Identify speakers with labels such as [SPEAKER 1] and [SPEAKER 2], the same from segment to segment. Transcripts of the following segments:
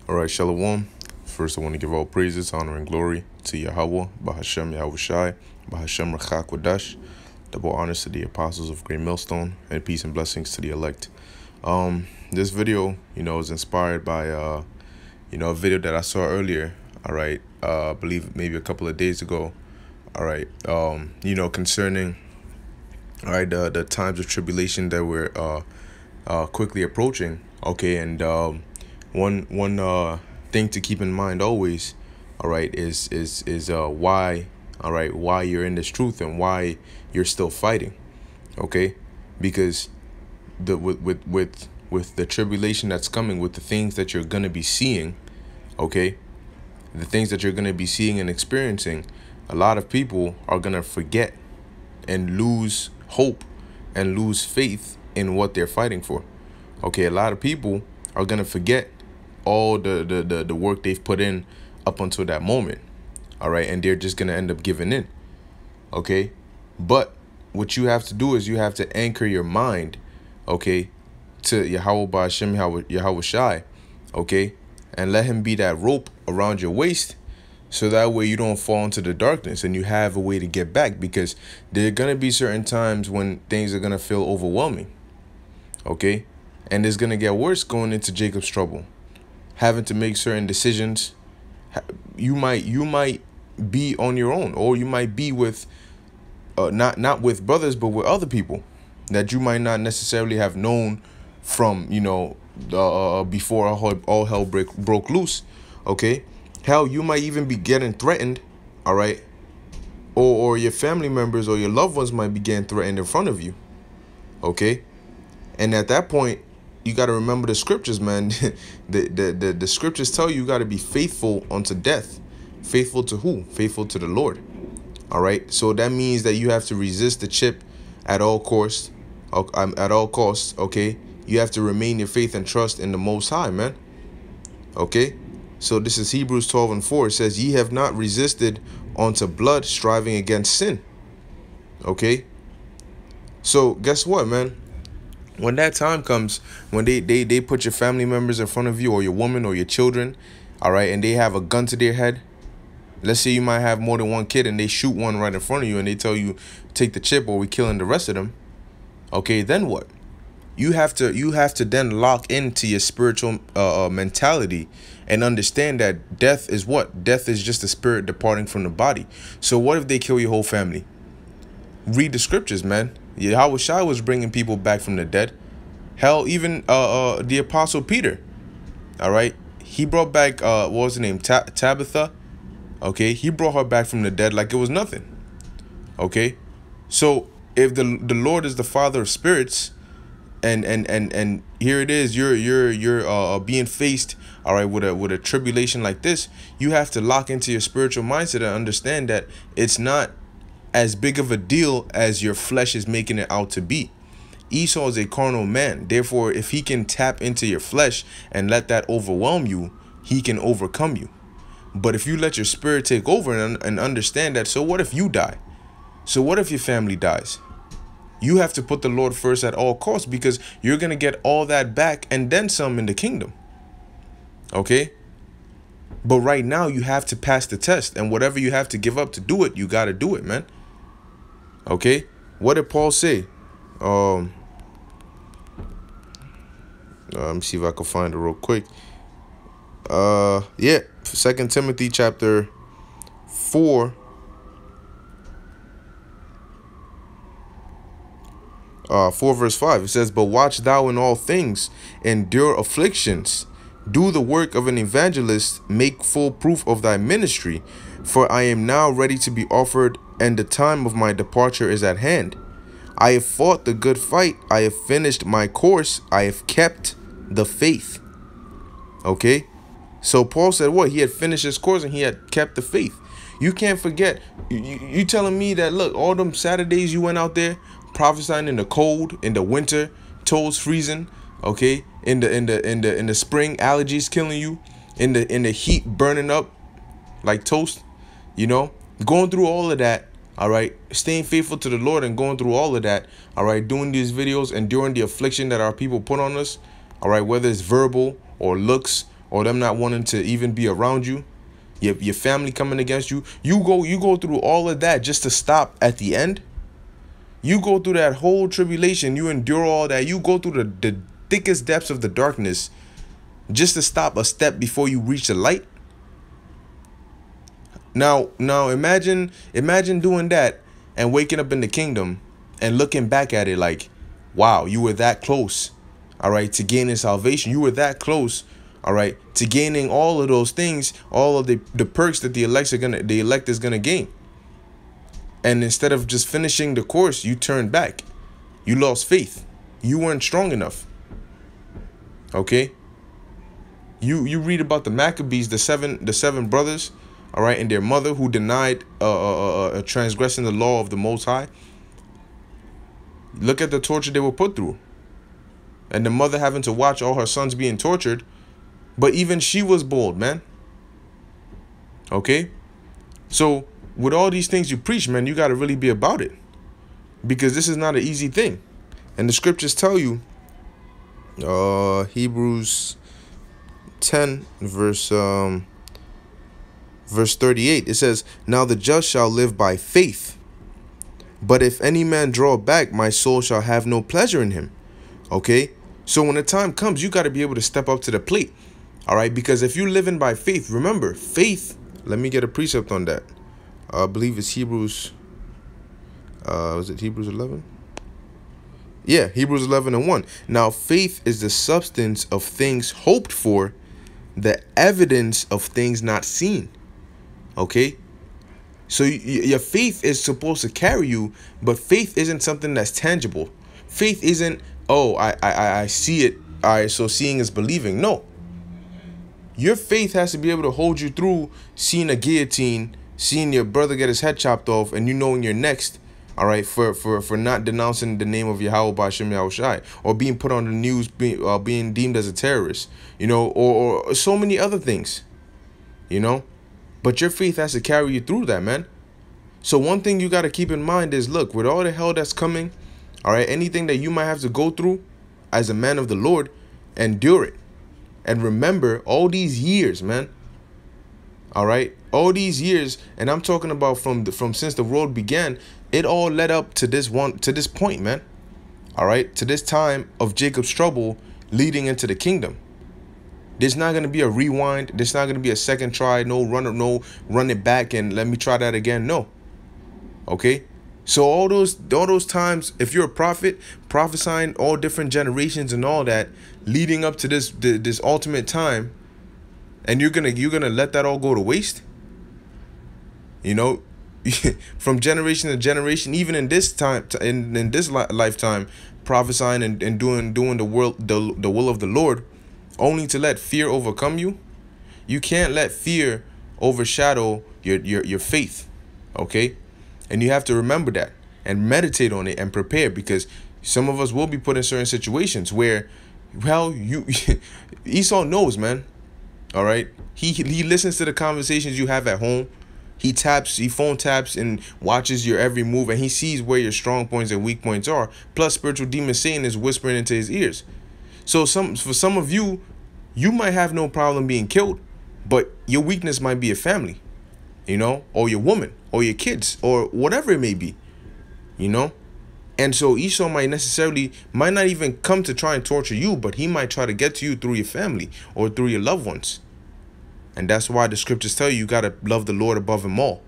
[SPEAKER 1] All right, Shalom. First, I want to give all praises, honor, and glory to Yahweh, Bahashem Yahweh Shai, Bahashem Rachak Wadash. Double honors to the apostles of Great Millstone, and peace and blessings to the elect. This video, is inspired by, a video that I saw earlier. All right, I believe maybe a couple of days ago. All right, concerning, all right, the times of tribulation that we're quickly approaching. Okay, and one thing to keep in mind always, all right, is why, all right, why you're in this truth and why you're still fighting. Okay, because with the tribulation that's coming, with the things that you're gonna be seeing, okay, the things that you're gonna be seeing and experiencing, a lot of people are gonna forget and lose hope and lose faith in what they're fighting for. Okay, a lot of people are gonna forget all the work they've put in up until that moment. All right, and they're just gonna end up giving in. Okay, but what you have to do is you have to anchor your mind, okay, to Yahweh Ba'ashem Yahweh Shai, okay, and let him be that rope around your waist, so that way you don't fall into the darkness and you have a way to get back, because there are gonna be certain times when things are gonna feel overwhelming, okay, and it's gonna get worse going into Jacob's trouble, having to make certain decisions. You might be on your own, or you might be with not with brothers, but with other people that you might not necessarily have known from before all hell broke loose. Okay, hell, you might even be getting threatened. All right, or your family members or your loved ones might be getting threatened in front of you. Okay, and at that point, you got to remember the scriptures, man. the scriptures tell you got to be faithful unto death. Faithful to who? Faithful to the Lord. All right. So that means that you have to resist the chip at all costs. At all costs. Okay. You have to remain your faith and trust in the Most High, man. Okay. So this is Hebrews 12:4. It says, "Ye have not resisted unto blood, striving against sin." Okay. So guess what, man? When that time comes, when they put your family members in front of you, or your woman or your children, all right, and they have a gun to their head. Let's say you might have more than one kid and they shoot one right in front of you and they tell you, take the chip or we're killing the rest of them. Okay, then what? You have to then lock into your spiritual mentality and understand that death is what? Death is just a spirit departing from the body. So what if they kill your whole family? Read the scriptures, man. Yahweh Shai was bringing people back from the dead. Hell, even the apostle Peter, all right, he brought back what was her name, Tabitha. Okay, he brought her back from the dead like it was nothing. Okay, so if the Lord is the Father of spirits, and here it is, you're being faced, all right, with a tribulation like this, you have to lock into your spiritual mindset and understand that it's not as big of a deal as your flesh is making it out to be. Esau is a carnal man. Therefore, if he can tap into your flesh and let that overwhelm you, he can overcome you. But if you let your spirit take over and understand that, so what if you die? So what if your family dies? You have to put the Lord first at all costs, because you're going to get all that back and then some in the kingdom. Okay? But right now, you have to pass the test. And whatever you have to give up to do it, you got to do it, man. Okay, what did Paul say? Let me see if I can find it real quick. Yeah, 2 Timothy chapter 4. 4 verse 5. It says, "But watch thou in all things, endure afflictions, do the work of an evangelist, make full proof of thy ministry. For I am now ready to be offered, and the time of my departure is at hand. I have fought the good fight. I have finished my course. I have kept the faith." Okay? So Paul said what? He had finished his course and he had kept the faith. You can't forget. You telling me that, look, all them Saturdays you went out there prophesying in the cold, in the winter, toes freezing, okay? In the spring, allergies killing you, in the heat burning up like toast, going through all of that, all right, staying faithful to the Lord and going through all of that, all right, doing these videos, enduring the affliction that our people put on us, all right, whether it's verbal or looks or them not wanting to even be around you, your family coming against you. You go through all of that just to stop at the end. You go through that whole tribulation, you endure all that, you go through the thickest depths of the darkness just to stop a step before you reach the light. Now imagine doing that and waking up in the kingdom and looking back at it like, wow, you were that close, all right, to gaining salvation. You were that close, all right, to gaining all of those things, all of the perks that the elect is gonna gain. And instead of just finishing the course, you turned back. You lost faith. You weren't strong enough. Okay? You read about the Maccabees, the seven brothers, all right, and their mother who denied transgressing the law of the Most High. Look at the torture they were put through. And the mother having to watch all her sons being tortured. But even she was bold, man. Okay? So with all these things you preach, man, you got to really be about it, because this is not an easy thing. And the scriptures tell you, Hebrews 10 verse 38, it says, now the just shall live by faith, but if any man draw back, my soul shall have no pleasure in him. Okay, so when the time comes, you got to be able to step up to the plate. All right, because if you're living by faith, remember, faith, let me get a precept on that. I believe it's Hebrews. Was it Hebrews 11? Yeah, Hebrews 11:1. Now, faith is the substance of things hoped for, the evidence of things not seen. Okay? So your faith is supposed to carry you, but faith isn't something that's tangible. Faith isn't, oh, I see it. All right, so seeing is believing. No. Your faith has to be able to hold you through seeing a guillotine, seeing your brother get his head chopped off, and you knowing you're next, all right, for not denouncing the name of Yahweh Ba'Shem Yahushai, or being put on the news, being deemed as a terrorist, you know, or so many other things, you know. But your faith has to carry you through that, man. So one thing you got to keep in mind is, look, with all the hell that's coming, all right, anything that you might have to go through as a man of the Lord, endure it. And remember all these years, man. All right, all these years, and I'm talking about from since the world began, it all led up to this point, man. All right, to this time of Jacob's trouble leading into the kingdom. There's not gonna be a rewind. There's not gonna be a second try. No run it back and let me try that again. No. Okay. So all those times, if you're a prophet prophesying all different generations and all that, leading up to this ultimate time, and you're gonna let that all go to waste, you know, from generation to generation, even in this time, in this lifetime, prophesying and doing the will of the Lord, only to let fear overcome you. You can't let fear overshadow your faith, okay? And you have to remember that and meditate on it and prepare, because some of us will be put in certain situations where, well, Esau knows, man. All right, he listens to the conversations you have at home. He phone taps and watches your every move, and he sees where your strong points and weak points are. Plus, spiritual demon Satan is whispering into his ears. So for some of you, you might have no problem being killed, but your weakness might be your family, you know, or your woman, or your kids, or whatever it may be, you know. And so Esau might not even come to try and torture you, but he might try to get to you through your family or through your loved ones. And that's why the scriptures tell you got to love the Lord above them all.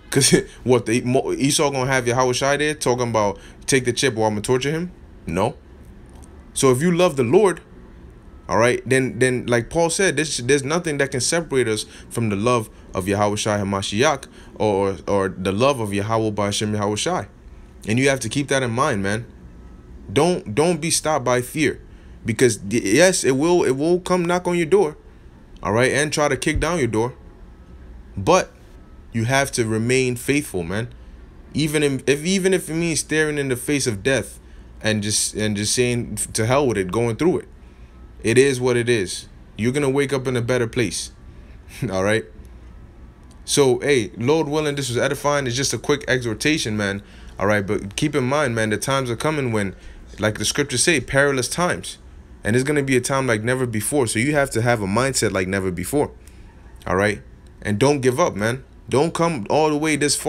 [SPEAKER 1] Because what, Esau going to have Yahushua there talking about take the chip or I'm going to torture him? No. So if you love the Lord, all right, then like Paul said, there's nothing that can separate us from the love of Yahushua HaMashiach or the love of Yahweh Ba'Shem Yahushai. And you have to keep that in mind, man. Don't be stopped by fear, because yes, it will come knock on your door, all right, and try to kick down your door. But you have to remain faithful, man. Even if it means staring in the face of death and just saying to hell with it, going through it. It is what it is. You're gonna wake up in a better place. All right. So hey, Lord willing, this was edifying. It's just a quick exhortation, man. All right, but keep in mind, man, the times are coming when, like the scriptures say, perilous times. And it's going to be a time like never before. So you have to have a mindset like never before. All right. And don't give up, man. Don't come all the way this far.